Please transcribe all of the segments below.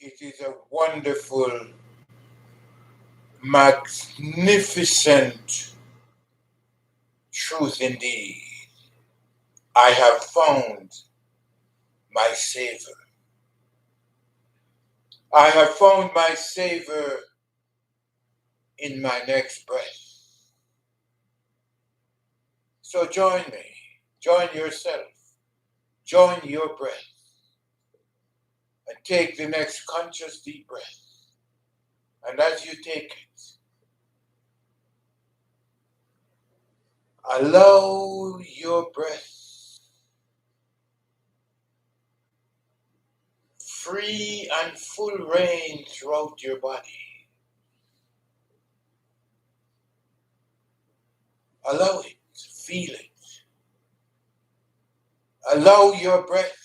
It is a wonderful, magnificent truth indeed. I have found my Savior. I have found my Savior in my next breath. So join me, join yourself, join your breath, and take the next conscious deep breath. And as you take it, allow your breath free and full reign throughout your body. Allow it, feel it. Allow your breath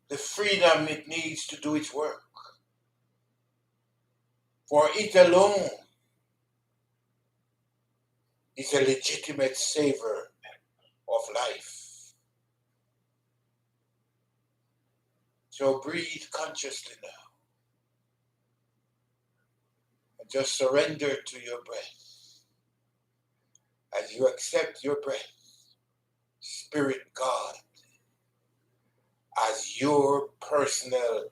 the freedom it needs to do its work. For it alone is a legitimate savor of life. So breathe consciously now and just surrender to your breath as you accept your breath, Spirit God, as your personal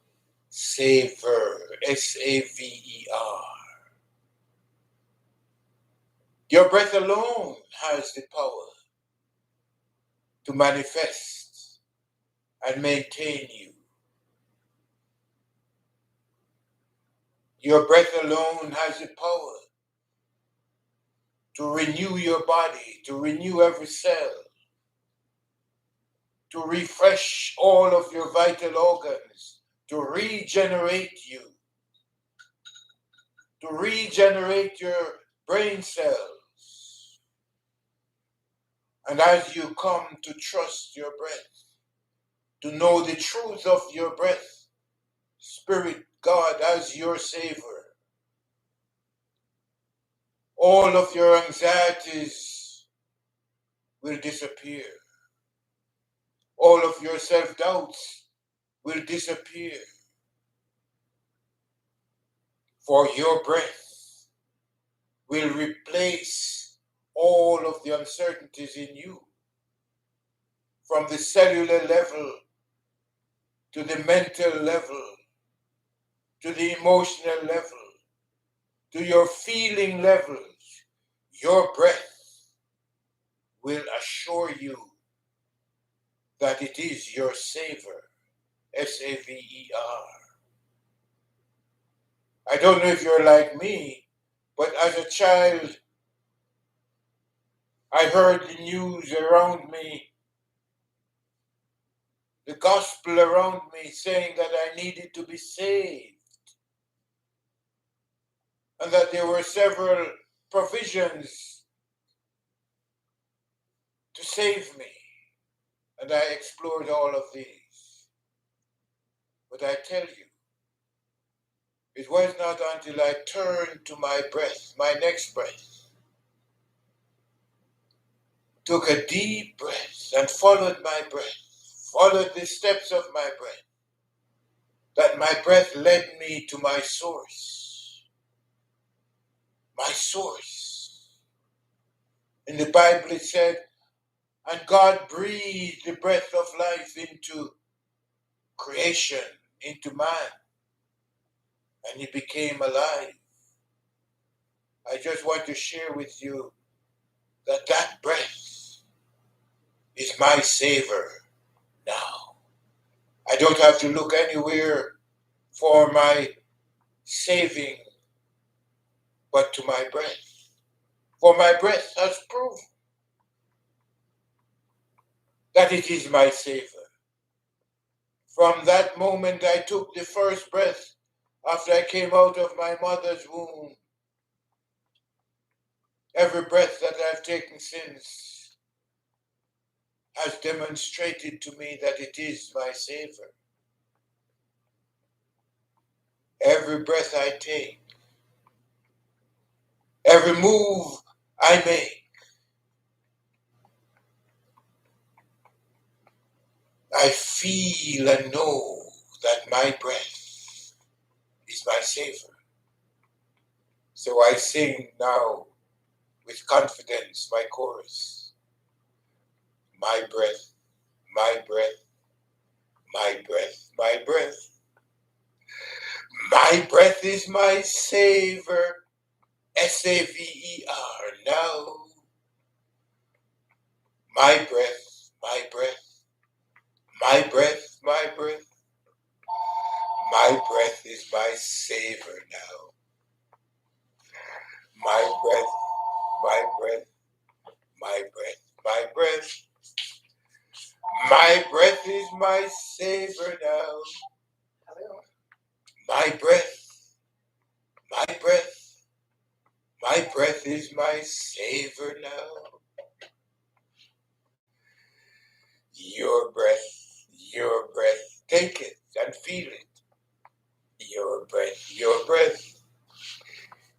Savior, Saver. Your breath alone has the power to manifest and maintain you. Your breath alone has the power to renew your body, to renew every cell, to refresh all of your vital organs, to regenerate you, to regenerate your brain cells. And as you come to trust your breath, to know the truth of your breath, Spirit God as your Savior, all of your anxieties will disappear. All of your self-doubts will disappear. For your breath will replace all of the uncertainties in you, from the cellular level to the mental level, to the emotional level, to your feeling levels. Your breath will assure you that it is your Savior, Saver. I don't know if you're like me, but as a child, I heard the news around me, the gospel around me saying that I needed to be saved, and that there were several provisions to save me. And I explored all of these. But I tell you, it was not until I turned to my breath, my next breath, took a deep breath and followed my breath, followed the steps of my breath, that my breath led me to my source. My source. In the Bible it said, and God breathed the breath of life into creation, into man, and he became alive. I just want to share with you that that breath is my savor now. I don't have to look anywhere for my saving, but to my breath. For my breath has proven that it is my savor. From that moment I took the first breath after I came out of my mother's womb. Every breath that I've taken since has demonstrated to me that it is my Savior. Every breath I take, every move I make, I feel and know that my breath is my savor. So I sing now with confidence my chorus. My breath, my breath, my breath, my breath. My breath is my savor. SAVER now. My breath, my breath, my breath, my breath. My breath is my savor now. My breath, my breath, my breath, my breath. My breath is my savor now. My breath, my breath, my breath is my savor now. Your breath, take it and feel it. Your breath, your breath.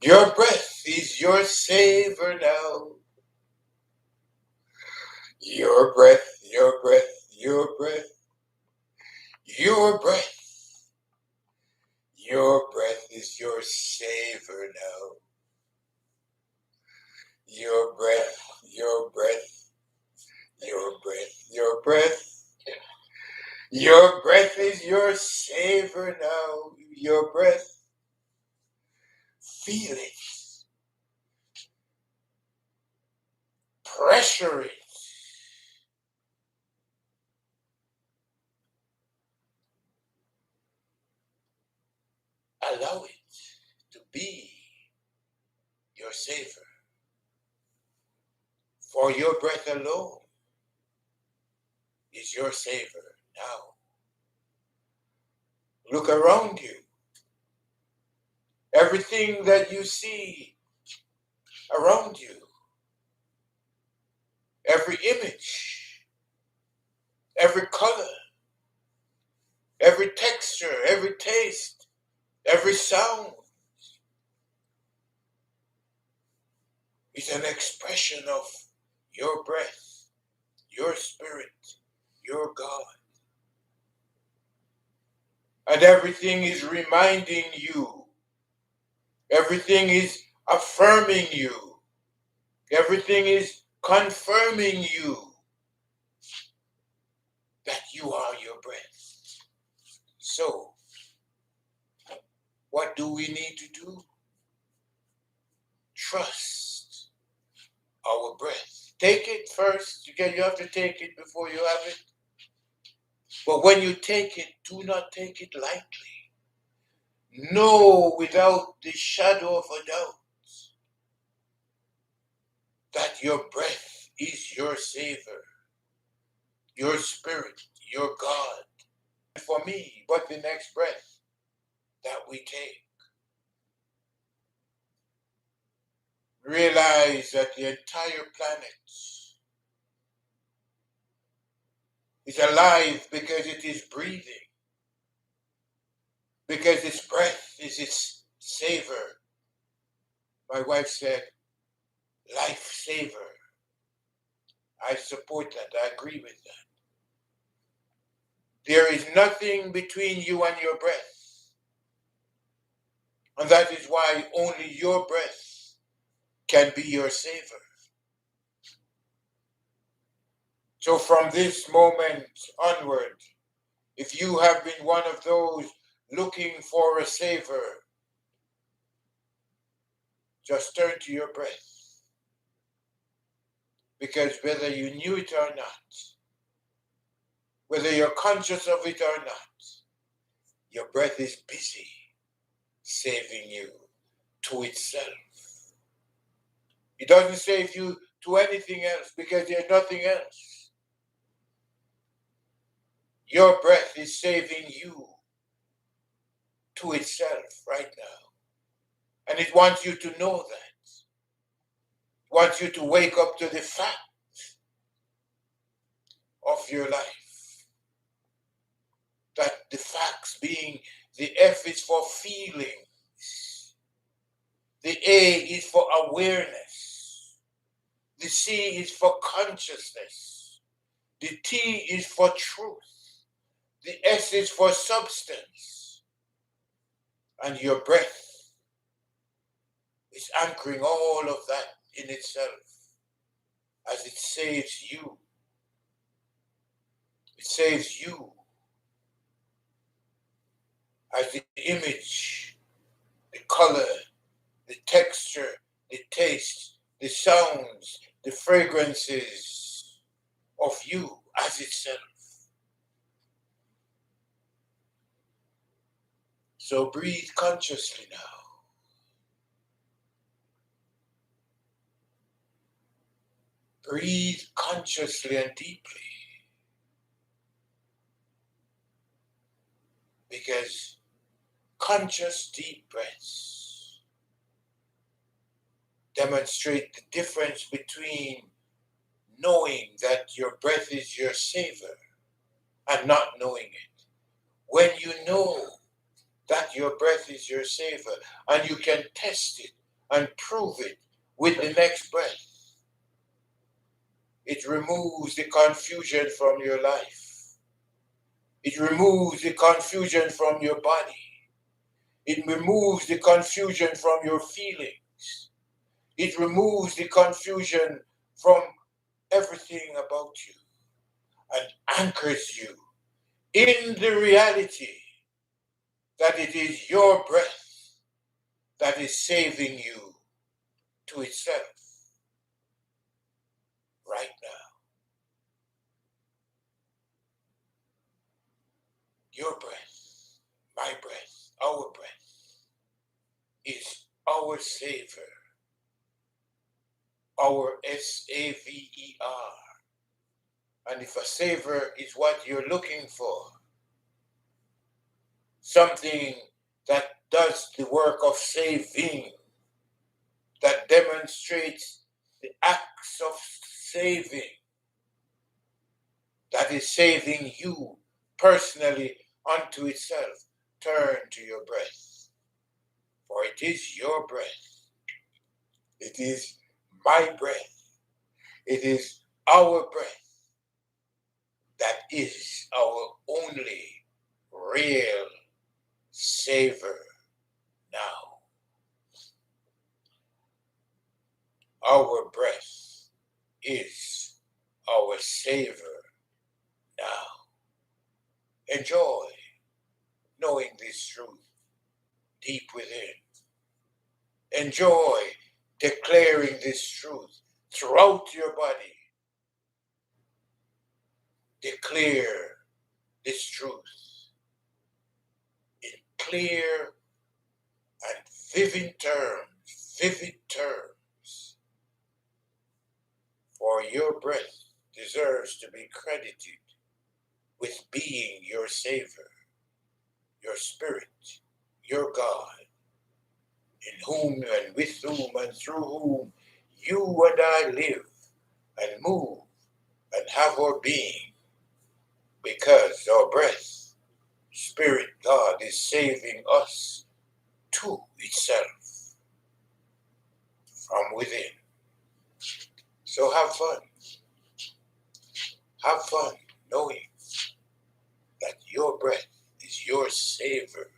Your breath is your savor now. Your breath, your breath, your breath. Your breath, your breath is your savor now. Your breath, your breath, your breath, your breath. Your breath is your savor now. Your breath, feel it, pressure it. Allow it to be your savor. For your breath alone is your savor now. Look around you. Everything that you see around you, every image, every color, every texture, every taste, every sound is an expression of your breath, your spirit, your God. And everything is reminding you, everything is affirming you, everything is confirming you that you are your breath. So, what do we need to do? Trust our breath. Take it first. You have to take it before you have it. But when you take it, do not take it lightly. Know without the shadow of a doubt that your breath is your savor, your spirit, your God. For me, but the next breath that we take, realize that the entire planet is alive because it is breathing, because its breath is its savor. My wife said, life saver. I support that. I agree with that. There is nothing between you and your breath. And that is why only your breath can be your savor. So from this moment onward, if you have been one of those looking for a savor, just turn to your breath. Because whether you knew it or not, whether you're conscious of it or not, your breath is busy saving you to itself. It doesn't save you to anything else because there's nothing else. Your breath is saving you to itself right now. And it wants you to know that. It wants you to wake up to the fact of your life. That the facts being the F is for feelings. The A is for awareness. The C is for consciousness. The T is for truth. The S is for substance. And your breath is anchoring all of that in itself as it saves you. It saves you as the image, the color, the texture, the taste, the sounds, the fragrances of you as itself. So breathe consciously now. Breathe consciously and deeply. Because conscious deep breaths demonstrate the difference between knowing that your breath is your savor and not knowing it. When you know that your breath is your savor and you can test it and prove it with the next breath, it removes the confusion from your life. It removes the confusion from your body. It removes the confusion from your feelings. It removes the confusion from everything about you and anchors you in the reality that it is your breath that is saving you to itself right now. Your breath, my breath, our breath is our savor, our SAVER. And if a savor is what you're looking for, something that does the work of saving, that demonstrates the acts of saving, that is saving you personally unto itself, turn to your breath. For it is your breath. It is my breath. It is our breath that is our only real savor now. Our breath is our savor now. Enjoy knowing this truth deep within. Enjoy declaring this truth throughout your body. Declare this truth in clear and vivid terms, for your breath deserves to be credited with being your savor, your spirit, your God, in whom and with whom and through whom you and I live and move and have our being, because our breath, Spirit God, is saving us to itself from within. So have fun. Have fun knowing that your breath is your savor